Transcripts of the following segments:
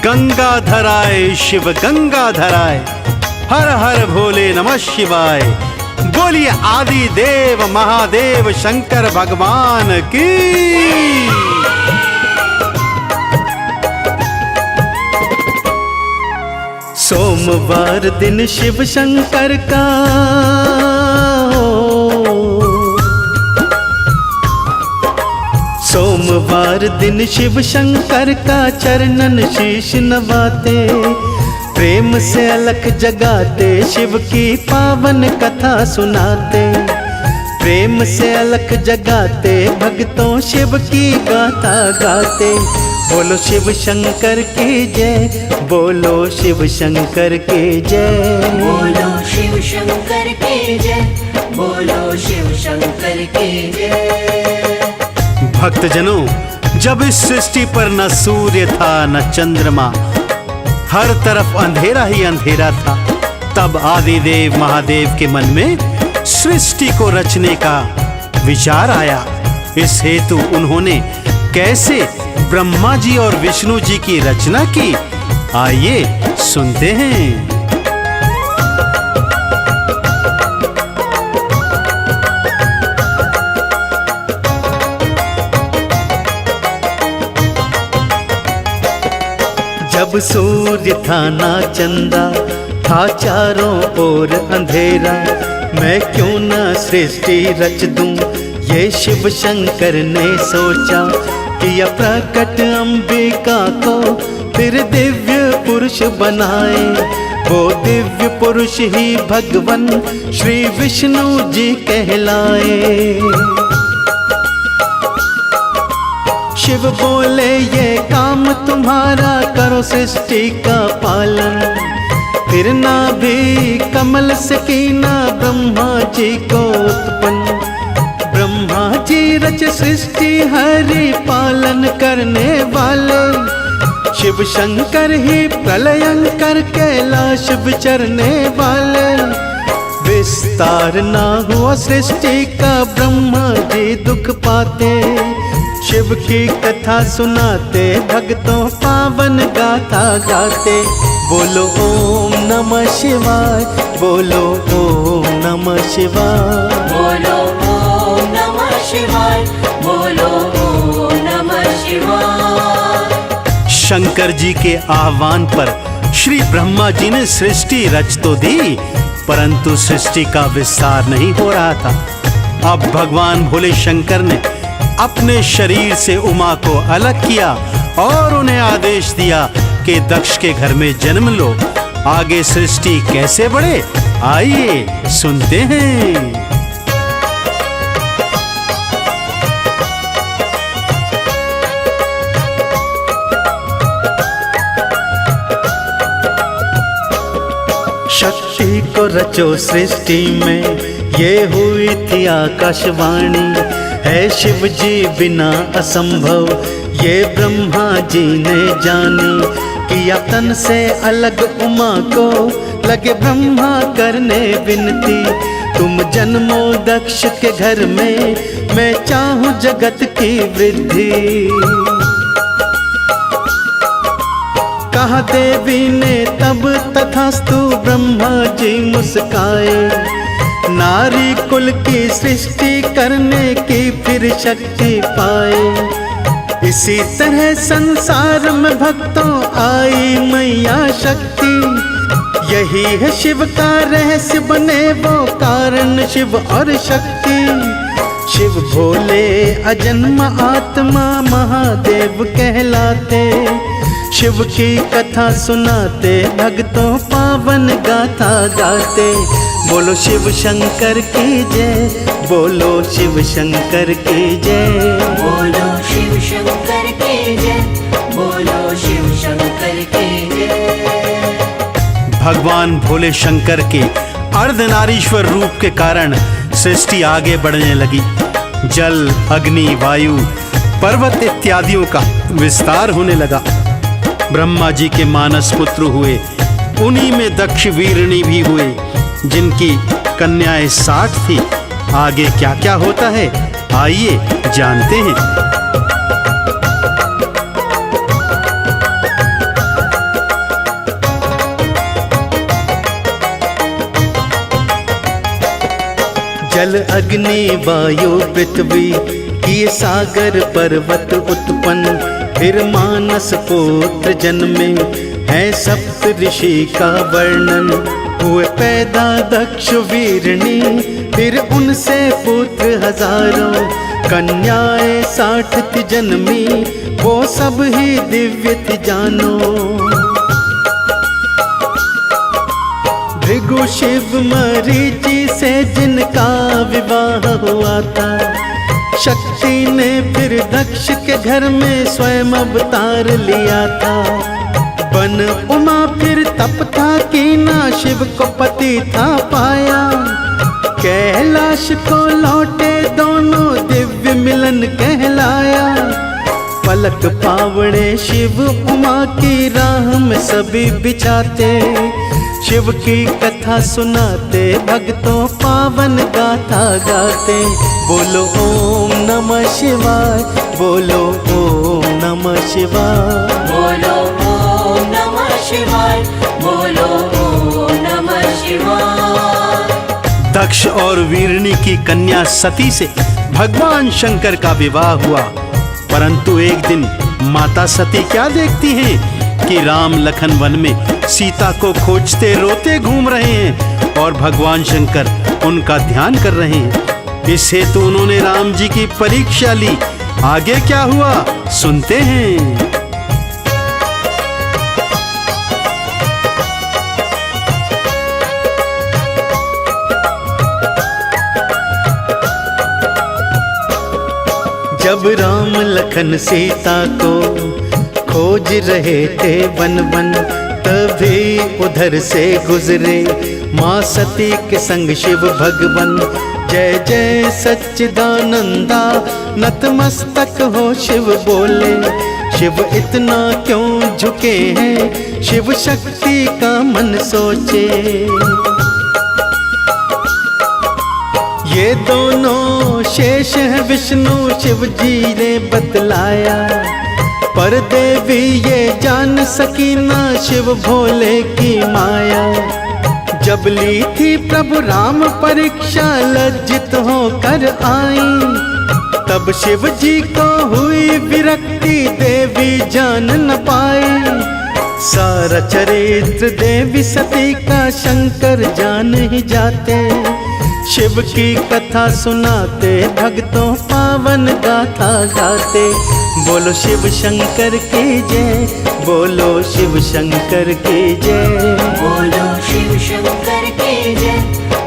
गंगाधराय शिव गंगाधराय, हर हर भोले नमः शिवाय। बोलिए आदि देव महादेव शंकर भगवान की। सोमवार दिन शिव शंकर का सोमवार दिन शिव शंकर का चरणन शीश नवाते, प्रेम से अलख जगाते शिव की पावन कथा सुनाते। प्रेम से अलख जगाते भक्तों शिव की गाथा गाते। बोलो शिव शंकर की जय, बोलो शिव शंकर की जय, बोलो शिव शंकर की जय, बोलो शिव शंकर की जय। भक्तजनों, जब इस सृष्टि पर न सूर्य था न चंद्रमा, हर तरफ अंधेरा ही अंधेरा था, तब आदिदेव महादेव के मन में सृष्टि को रचने का विचार आया। इस हेतु उन्होंने कैसे ब्रह्मा जी और विष्णु जी की रचना की, आइए सुनते हैं। जब सूर्य था ना चंदा, था चारों ओर अंधेरा, मैं क्यों ना सृष्टि रच दूं, ये शिव शंकर ने सोचा। किया प्रकट अंबिका को फिर दिव्य पुरुष बनाए, वो दिव्य पुरुष ही भगवान श्री विष्णु जी कहलाए। शिव बोले ये काम तुम्हारा, करो सृष्टि का पालन। फिर ना भी कमल से कीना ब्रह्मा जी को उत्पन्न। ब्रह्मा जी रच सृष्टि हरि पालन करने वाले, शिव शंकर ही प्रलयंकर कैलाश विचरने वाले। विस्तार ना हुआ सृष्टि का ब्रह्मा जी दुख पाते, शिव की कथा सुनाते भक्तों पावन गाथा गाते। बोलो ओम नमः शिवाय, बोलो ओम नमः शिवाय, बोलो ओम नमः शिवाय, बोलो ओम नमः शिवाय। शंकर जी के आह्वान पर श्री ब्रह्मा जी ने सृष्टि रच तो दी, परंतु सृष्टि का विस्तार नहीं हो रहा था। अब भगवान भोले शंकर ने अपने शरीर से उमा को अलग किया और उन्हें आदेश दिया कि दक्ष के घर में जन्म लो। आगे सृष्टि कैसे बढ़े, आइए सुनते हैं। शक्ति को रचो सृष्टि में, ये हुई थी आकाशवाणी। है शिव जी बिना असंभव, ये ब्रह्मा जी ने जानी। किया तन से अलग उमा को, लगे ब्रह्मा करने विनती। तुम जन्मो दक्ष के घर में, मैं चाहूं जगत की वृद्धि। कहा देवी ने तब तथास्तु, ब्रह्मा जी मुस्काए। नारी कुल की सृष्टि करने की फिर शक्ति पाए। इसी तरह संसार में भक्तों आई मैया शक्ति। यही है शिव का रहस्य, बने वो कारण शिव और शक्ति। शिव भोले अजन्म आत्मा महादेव कहलाते। शिव की कथा सुनाते भक्तों पावन गाथा गाते। बोलो शिव शंकर की जय, बोलो शिव शंकर की जय, बोलो शिव शंकर की जय, बोलो शिव शंकर की जय। भगवान भोले शंकर के अर्धनारीश्वर रूप के कारण सृष्टि आगे बढ़ने लगी। जल, अग्नि, वायु, पर्वत इत्यादियों का विस्तार होने लगा। ब्रह्मा जी के मानस पुत्र हुए, उन्हीं में दक्ष वीरणी भी हुए, जिनकी कन्याएं 60 थी। आगे क्या क्या होता है, आइए जानते हैं। जल अग्नि वायु पृथ्वी किए सागर पर्वत उत्पन्न, फिर मानस पुत्र जन्मे है सप्त ऋषि का वर्णन। हुए पैदा दक्ष वीरनी, फिर उनसे पुत्र हजारों, कन्याएं 60 थी जन्मी, वो सब ही दिव्य थी जानो। भृगु शिव मरीचि से जिनका विवाह हुआ था, शक्ति ने फिर दक्ष के घर में स्वयं अवतार लिया था। बन उमा फिर तप था कीना, शिव को पति था पाया। कैलाश को लौटे दोनों, दिव्य मिलन कहलाया। पलक पावड़े शिव उमा की राह में सभी बिछाते, शिव की कथा सुनाते, भक्तों पावन गाथा गाते। बोलो ओम नमः शिवाय, बोलो ओम नमः शिवाय, बोलो ओम नमः शिवाय, बोलो ओम नमः शिवाय। दक्ष और वीरनी की कन्या सती से भगवान शंकर का विवाह हुआ। परंतु एक दिन माता सती क्या देखती हैं कि राम लखन वन में सीता को खोजते रोते घूम रहे हैं और भगवान शंकर उनका ध्यान कर रहे हैं। इस हेतु उन्होंने राम जी की परीक्षा ली। आगे क्या हुआ सुनते हैं। जब राम लखन सीता को खोज रहे थे वन वन, तभी उधर से गुजरे माँ सती के संग शिव भगवन। जय जय सच्चिदानंदा नतमस्तक हो शिव बोले, शिव इतना क्यों झुके हैं, शिव शक्ति का मन सोचे। ये दोनों शेष है विष्णु शिव जी ने बतलाया, पर देवी ये जान सकी ना शिव भोले की माया। जब ली थी प्रभु राम परीक्षा लज्जित होकर आई, तब शिव जी को हुई विरक्ति देवी जान न पाई। सारा चरित्र देवी सती का शंकर जान ही जाते, शिव की कथा सुनाते, भक्तों पावन गाथा गाते। बोलो शिव शंकर की जय, बोलो शिव शंकर की जय, बोलो शिव शंकर की जय,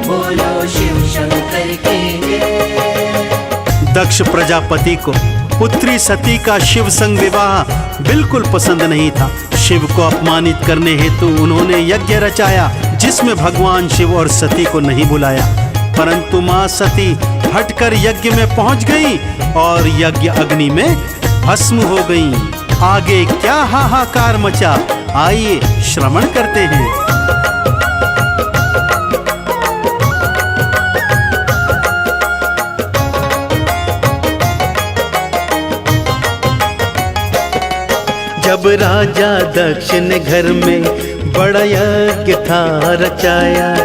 बोलो शिव शंकर की जय। दक्ष प्रजापति को पुत्री सती का शिव संग विवाह बिल्कुल पसंद नहीं था। शिव को अपमानित करने हेतु उन्होंने यज्ञ रचाया, जिसमें भगवान शिव और सती को नहीं बुलाया। परंतु मां सती हटकर यज्ञ में पहुंच गई और यज्ञ अग्नि में भस्म हो गई। आगे क्या हाहाकार मचा, आइए श्रवण करते हैं। जब राजा दक्ष ने घर में बड़ा यज्ञ था रचाया,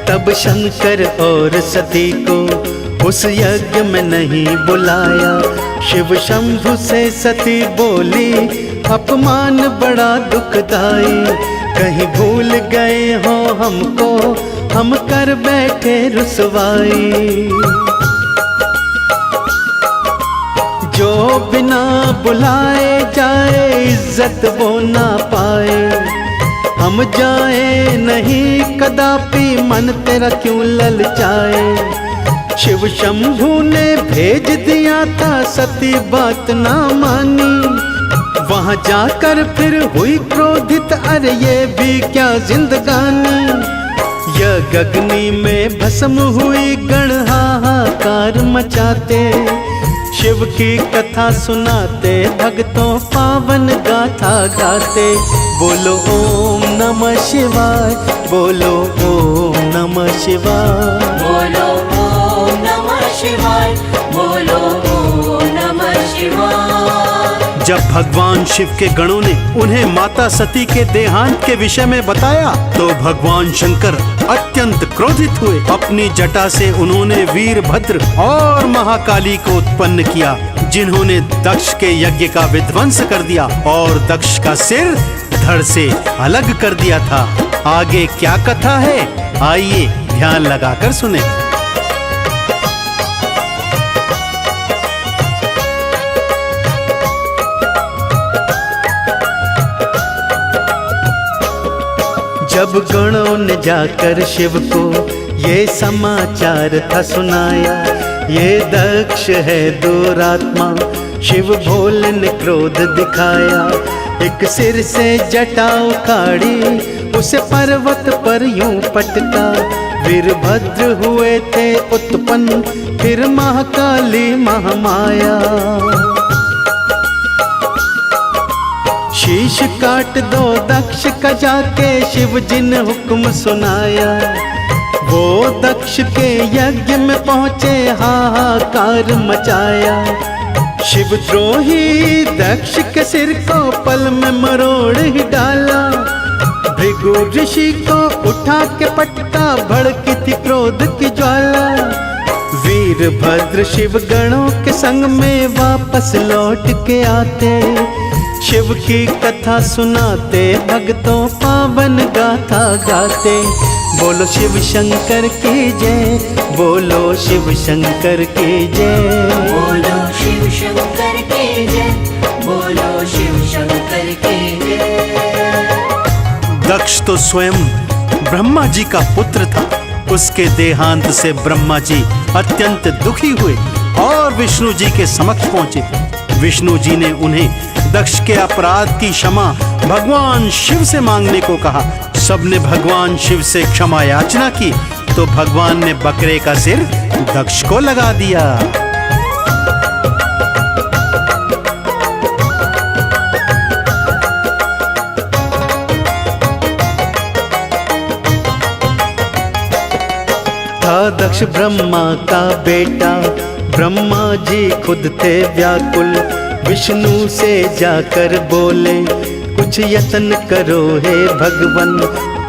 तब शंकर और सती को उस यज्ञ में नहीं बुलाया। शिव शंभु से सती बोली, अपमान बड़ा दुखदाई, कहीं भूल गए हो हमको, हम कर बैठे रुसवाई। जो बिना बुलाए जाए इज्जत वो ना पाए, हम जाए नहीं कदापि मन तेरा क्यों ललचाए। शिव शंभु ने भेज दिया था, सती बात ना मानी, वहां जाकर फिर हुई क्रोधित, अरे ये भी क्या जिंदगानी। यज्ञ अग्नि में भस्म हुई, गण हाहाकार मचाते, शिव की कथा सुनाते, भक्तों पावन गाथा गाते। बोलो ओम नमः शिवाय, बोलो ओम नमः शिवाय, बोलो ओम नमः शिवाय, बोलो ओम नमः शिवाय। जब भगवान शिव के गणों ने उन्हें माता सती के देहांत के विषय में बताया तो भगवान शंकर अत्यंत क्रोधित हुए। अपनी जटा से उन्होंने वीरभद्र और महाकाली को उत्पन्न किया, जिन्होंने दक्ष के यज्ञ का विध्वंस कर दिया और दक्ष का सिर धड़ से अलग कर दिया था। आगे क्या कथा है, आइए ध्यान लगाकर सुने। जब गणों ने जाकर शिव को ये समाचार था सुनाया, ये दक्ष है दुरात्मा, शिव भोले ने क्रोध दिखाया। एक सिर से जटा उखाड़ी उसे पर्वत पर यूं पटका, वीरभद्र हुए थे उत्पन्न फिर महाकाली महामाया। शीश काट दो दक्ष का जाके शिव जी ने हुक्म सुनाया। वो दक्ष के यज्ञ में पहुँचे हाहाकार मचाया। शिवद्रोही दक्ष के सिर को पल में मरोड़ ही डाला। भृगु ऋषि को उठा के पटका, भड़की थी क्रोध की ज्वाला। वीरभद्र शिव गणों के संग में वापस लौट के आते, शिव की कथा सुनाते, भक्तों पावन गाथा गाते। बोलो शिव शंकर की जय, बोलो शिव शंकर की जय, बोलो शिव शंकर की जय, बोलो शिव शंकर की जय। दक्ष तो स्वयं ब्रह्मा जी का पुत्र था। उसके देहांत से ब्रह्मा जी अत्यंत दुखी हुए और विष्णु जी के समक्ष पहुंचे। विष्णु जी ने उन्हें दक्ष के अपराध की क्षमा भगवान शिव से मांगने को कहा। सबने भगवान शिव से क्षमा याचना की तो भगवान ने बकरे का सिर दक्ष को लगा दिया। था दक्ष ब्रह्मा का बेटा, ब्रह्मा जी खुद थे व्याकुल। विष्णु से जाकर बोले कुछ यत्न करो हे भगवन।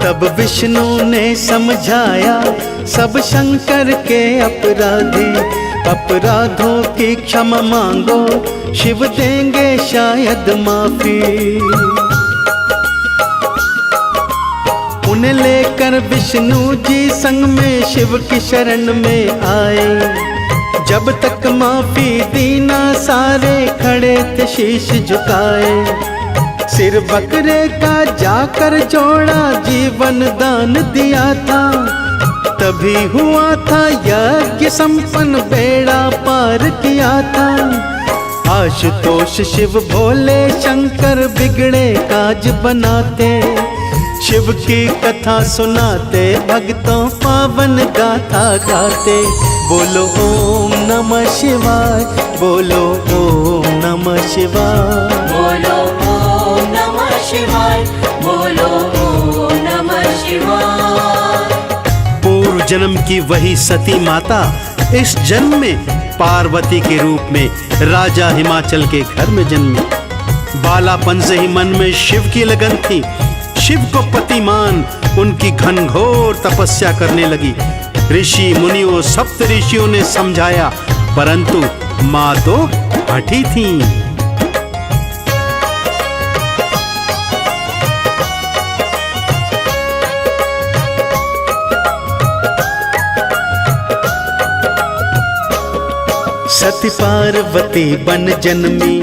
तब विष्णु ने समझाया सब शंकर के अपराधी, अपराधों की क्षमा मांगो, शिव देंगे शायद माफी। उन्हें लेकर विष्णु जी संग में शिव की शरण में आए। जब तक माफी दी ना सारे खड़े थे शीश झुकाए। सिर बकरे का जाकर जोड़ा, जीवन दान दिया था। तभी हुआ था यज्ञ संपन्न, बेड़ा पार किया था। आशुतोष शिव भोले शंकर बिगड़े काज बनाते, शिव की कथा सुनाते, भक्तों पावन गाथा गाते। बोलो ओम नमः शिवाय, बोलो ओम नमः शिवाय, बोलो ओम नमः शिवाय, बोलो ओम नमः शिवाय। पूर्व जन्म की वही सती माता इस जन्म में पार्वती के रूप में राजा हिमाचल के घर में जन्मी। बालापन से ही मन में शिव की लगन थी। शिव को पति मान उनकी घनघोर तपस्या करने लगी। ऋषि मुनियों सप्त ऋषियों ने समझाया, परंतु माँ तो हठी थी। सती पार्वती बन जन्मी,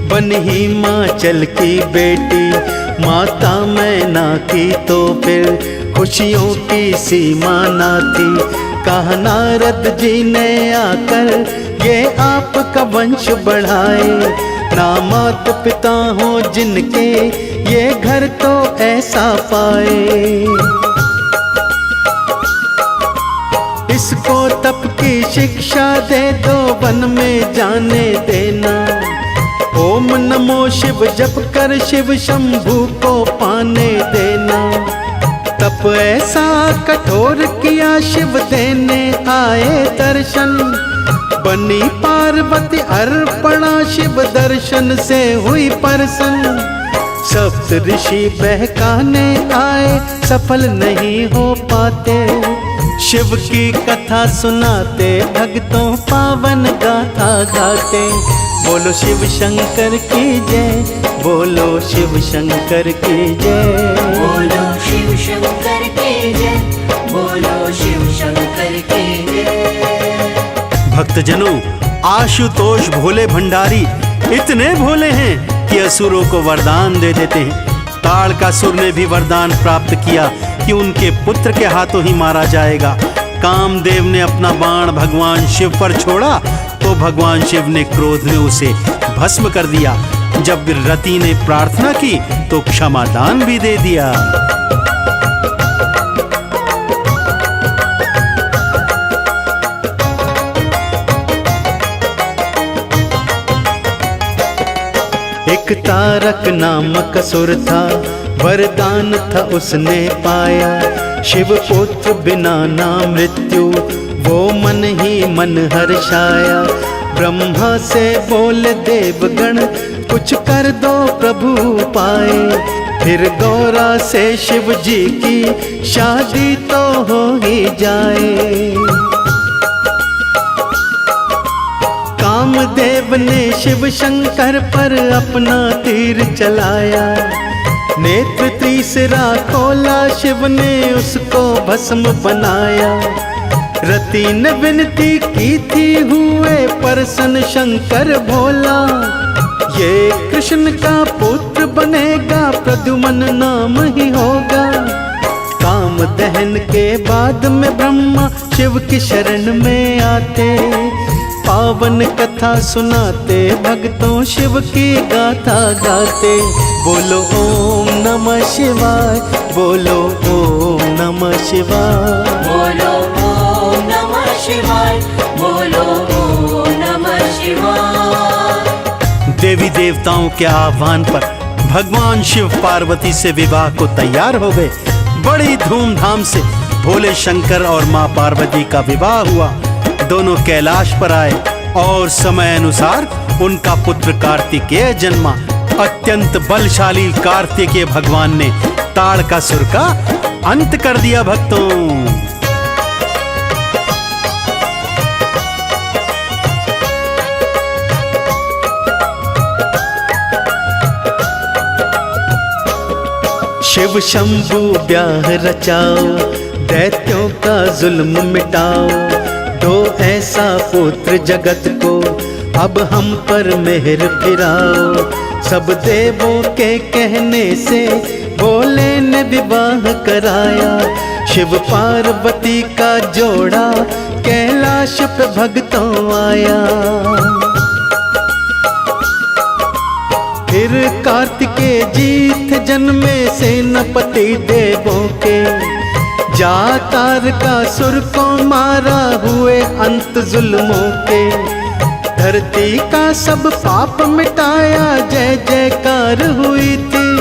बन हिमाचल की बेटी। माता मैना की तो फिर खुशियों की सीमा ना थी। कहा नारद जी ने आकर ये आपका वंश बढ़ाए। ना मात पिता हो जिनके, ये घर तो ऐसा पाए। इसको तप की शिक्षा दे दो, वन में जाने देना। ओम नमो शिव जप कर शिव शंभू को पाने देना। तप ऐसा कठोर किया शिव देने आए दर्शन। बनी पार्वती अर्पणा शिव दर्शन से हुई प्रसन्न। सप्त ऋषि बहकाने आए सफल नहीं हो पाते। शिव की कथा सुनाते भक्तों पावन गाथा गाते। बोलो शिव शंकर की जय, बोलो शिव शंकर की जय। बोलो शिव शंकर की जय, बोलो शिव शंकर की जय। भक्तजनों, आशुतोष भोले भंडारी इतने भोले हैं कि असुरों को वरदान दे देते हैं। ताड़कासुर ने भी वरदान प्राप्त किया कि उनके पुत्र के हाथों ही मारा जाएगा। कामदेव ने अपना बाण भगवान शिव पर छोड़ा तो भगवान शिव ने क्रोध में उसे भस्म कर दिया। जब रति ने प्रार्थना की तो क्षमादान भी दे दिया। एक तारक नामक असुर था, वरदान था उसने पाया। शिव पुत्र बिना ना मृत्यु, वो मन ही मन हर्षाया। ब्रह्मा से बोले देवगण, कुछ कर दो प्रभु पाए। फिर गौरा से शिव जी की शादी तो हो ही जाए। कामदेव ने शिव शंकर पर अपना तीर चलाया। नेत्र तीसरा खोला, शिव ने उसको भस्म बनाया। रति ने विनती की थी, हुए प्रसन्न शंकर भोला। ये कृष्ण का पुत्र बनेगा, प्रद्युम्न नाम ही होगा। काम दहन के बाद में ब्रह्मा शिव की शरण में आते। पावन कथा सुनाते, भक्तों शिव की गाथा गाते। बोलो ओम नमः शिवाय, बोलो ओम नमः शिवाय। बोलो ओम नमः शिवाय, बोलो ओम नमः शिवाय। देवी देवताओं के आह्वान पर भगवान शिव पार्वती से विवाह को तैयार हो गए। बड़ी धूमधाम से भोले शंकर और माँ पार्वती का विवाह हुआ। दोनों कैलाश पर आए और समय अनुसार उनका पुत्र कार्तिकेय जन्मा। अत्यंत बलशाली कार्तिकेय भगवान ने ताड़कासुर का अंत कर दिया। भक्तों, शिव शंभु ब्याह रचाओ, दैत्यों का जुल्म मिटाओ। दो ऐसा पुत्र जगत को, अब हम पर मेहर फिराओ। सब देवों के कहने से भोले ने विवाह कराया। शिव पार्वती का जोड़ा कैलाश पे भक्तों आया। फिर कार्तिकेय जी थे जन्मे सेनापति देवों के। जा तारकासुर को मारा, हुए अंत जुल्मों के। धरती का सब पाप मिटाया, जय जयकार हुई थी।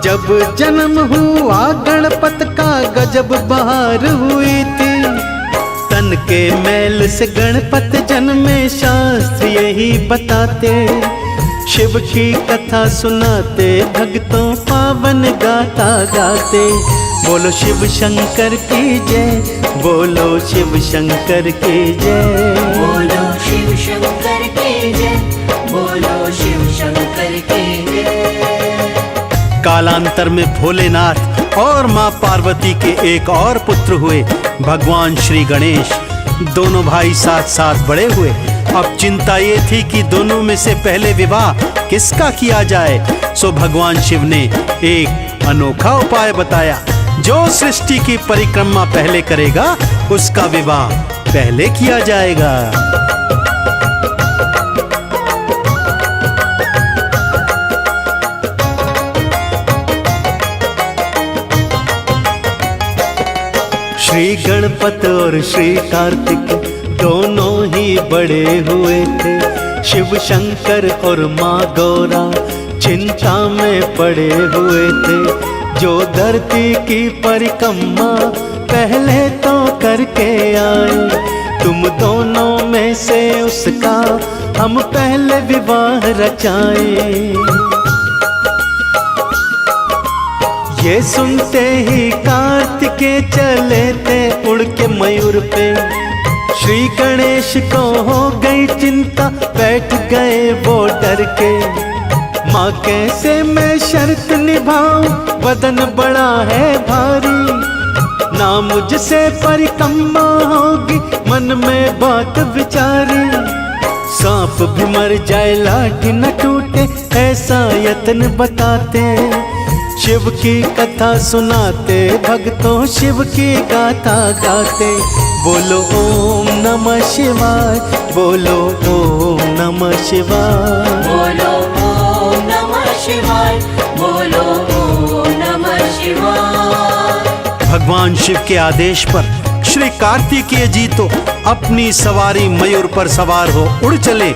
जब जन्म हुआ गणपत का, गजब बहार हुई थी। तन के मैल से गणपत जन्मे, शास्त्र यही बताते। शिव की कथा सुनाते, भक्तों पावन गाथा गाते। बोलो शिव शंकर की जय, बोलो शिव शंकर की जय। बोलो शिव शंकर की जय, बोलो शिव शंकर की जय। कालांतर में भोलेनाथ और माँ पार्वती के एक और पुत्र हुए, भगवान श्री गणेश। दोनों भाई साथ साथ बड़े हुए। अब चिंता ये थी कि दोनों में से पहले विवाह किसका किया जाए। सो भगवान शिव ने एक अनोखा उपाय बताया। जो सृष्टि की परिक्रमा पहले करेगा, उसका विवाह पहले किया जाएगा। श्री गणपत और श्री कार्तिक दोनों ही बड़े हुए थे। शिव शंकर और माँ गौरा चिंता में पड़े हुए थे। जो धरती की परिक्रमा पहले तो करके आए, तुम दोनों में से उसका हम पहले विवाह रचाएं। ये सुनते ही कार्तिकेय चले थे उड़ के मयूर पे। श्री गणेश को हो गई चिंता, बैठ गए वो डर के। माँ कैसे मैं शर्त निभाऊं, बदन बड़ा है भारी। ना मुझसे परिक्रमा होगी, मन में बात विचारी। सांप भी मर जाए लाठी न टूटे, ऐसा यत्न बताते। शिव की कथा सुनाते, भक्तों शिव की गाथा गाते। बोलो ओम नमः शिवाय, बोलो ओम नमः शिवाय, बोलो ओम नमः शिवाय, बोलो ओम नमः शिवाय। भगवान शिव के आदेश पर श्री कार्तिकेय जी तो अपनी सवारी मयूर पर सवार हो उड़ चले,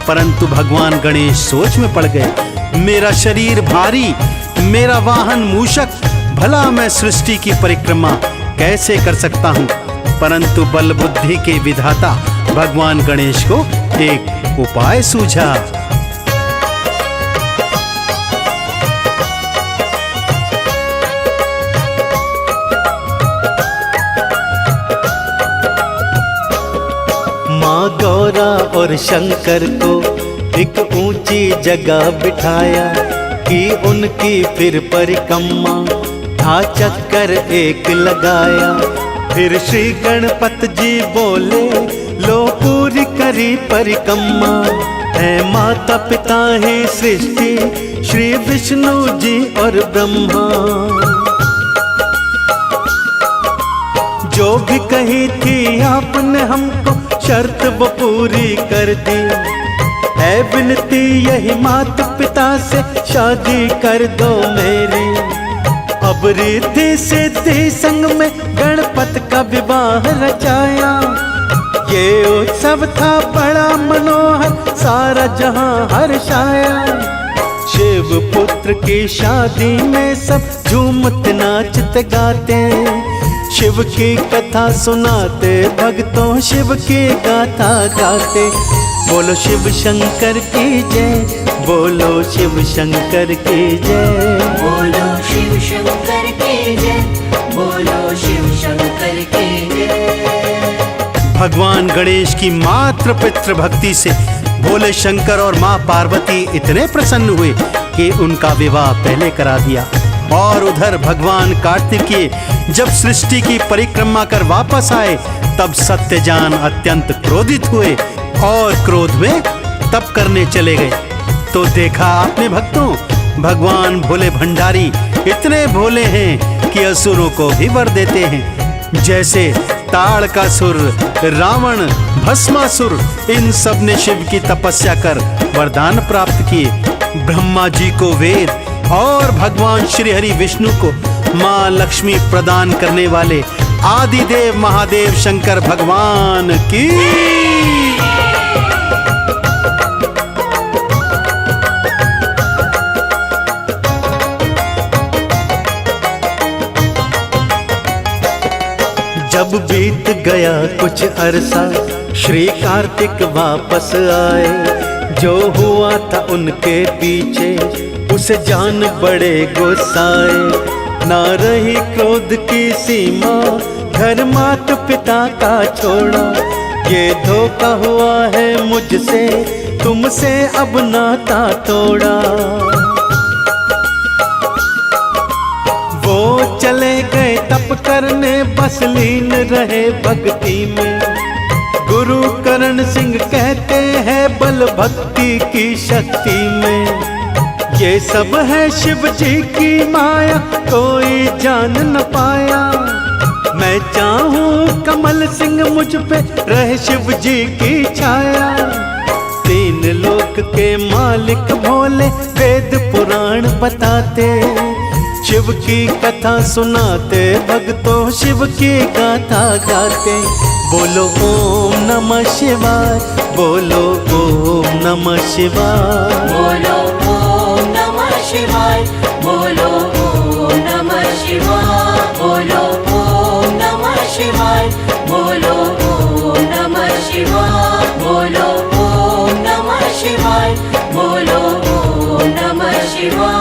परंतु भगवान गणेश सोच में पड़ गए। मेरा शरीर भारी, मेरा वाहन मूषक, भला मैं सृष्टि की परिक्रमा कैसे कर सकता हूँ। परंतु बल बुद्धि के विधाता भगवान गणेश को एक उपाय सूझा। माँ गौरा और शंकर को एक ऊंची जगह बिठाया, की उनकी फिर परिक्रमा, था चक्कर एक लगाया। फिर श्री गणपत जी बोले, लो पूरी करी परिक्रमा। है माता पिता ही सृष्टि, श्री विष्णु जी और ब्रह्मा। जो भी कही थी आपने हमको, शर्त वो पूरी कर दी। है विनती यही माता पिता से, शादी कर दो मेरी। अब रिद्धि सिद्धि संग में गणपत का विवाह रचाया। ये उत्सव था बड़ा मनोहर, सारा जहां हर्षाया। शिव पुत्र की शादी में सब झूमते नाचते गाते। शिव की कथा सुनाते, भक्तों शिव की गाथा गाते। बोलो शिव शंकर की जय, बोलो शिव शंकर की जय, बोलो शिव शंकर की जय, बोलो शिव शंकर की जय। भगवान गणेश की मात्र पितृ भक्ति से भोले शंकर और माँ पार्वती इतने प्रसन्न हुए कि उनका विवाह पहले करा दिया। और उधर भगवान कार्तिकेय जब सृष्टि की परिक्रमा कर वापस आए, तब सत्यजान अत्यंत क्रोधित हुए और क्रोध में तप करने चले गए। तो देखा आपने भक्तों, भगवान भोले भंडारी इतने भोले हैं कि असुरों को भी वर देते हैं। जैसे ताड़कासुर, रावण, भस्मासुर, इन सब ने शिव की तपस्या कर वरदान प्राप्त किए। ब्रह्मा जी को वेद और भगवान श्री हरि विष्णु को माँ लक्ष्मी प्रदान करने वाले आदिदेव महादेव शंकर भगवान की। जब बीत गया कुछ अरसा, श्री कार्तिक वापस आए। जो हुआ था उनके पीछे, उसे जान बड़े गुस्साए। ना रही क्रोध की सीमा, घर माता पिता का छोड़ा। ये धोखा हुआ है मुझसे, तुमसे अब नाता तोड़ा। वो चले गए तप करने, बस लीन रहे भक्ति में। गुरु करण सिंह कहते हैं, बल भक्ति की शक्ति में। ये सब है शिव जी की माया, कोई जान न पाया। मैं चाहूं कमल सिंह मुझ पे रहे शिव जी की छाया। तीन लोक के मालिक भोले, वेद पुराण बताते। शिव की कथा सुनाते, भक्तों शिव की गाथा गाते। बोलो ओम नमः शिवाय, बोलो ओम नमः शिवाय, बोलो ओम नमः शिवाय, बोलो ओम नमः शिवाय, बोलो ओम नमः शिवाय, बोलो ओम नमः शिवाय